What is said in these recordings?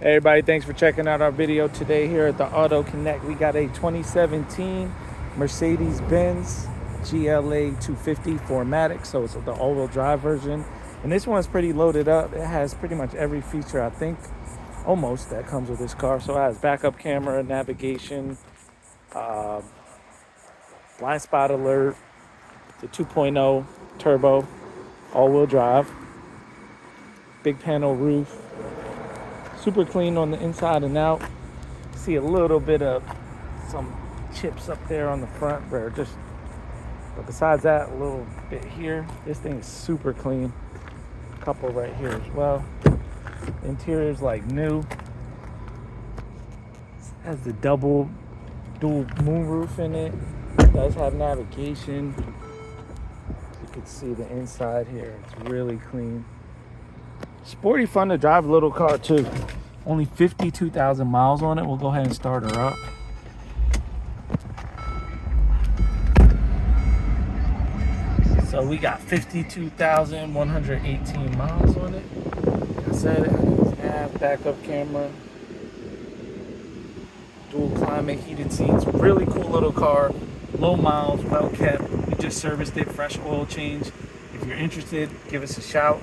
Hey everybody, thanks for checking out our video today here at the Auto Connect. We got a 2017 Mercedes Benz GLA250 4Matic, so it's the all-wheel drive version. And this one's pretty loaded up. It has pretty much every feature, I think, almost, that comes with this car. So it has backup camera, navigation, blind spot alert, the 2.0 turbo, all-wheel drive, big panel roof, super clean on the inside and out. See a little bit of some chips up there on the front, but besides that, a little bit here. This thing is super clean. A couple right here as well. The interior is like new. It has the dual moonroof in it. It does have navigation. You can see the inside here. It's really clean. Sporty, fun to drive little car too. Only 52,000 miles on it. We'll go ahead and start her up. So we got 52,118 miles on it. Like I said, it has backup camera, dual climate, heated seats. Really cool little car. Low miles, well kept. We just serviced it, fresh oil change. If you're interested, give us a shout.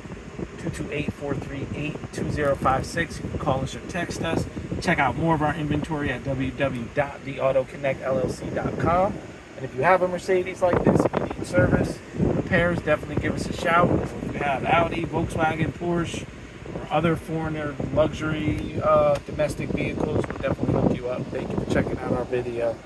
228-438-2056. You can call us or text us. Check out more of our inventory at www.theautoconnectllc.com. And if you have a Mercedes like this, if you need service, repairs, definitely give us a shout. If you have Audi, Volkswagen, Porsche, or other foreigner luxury domestic vehicles, we'll definitely hook you up. Thank you for checking out our video.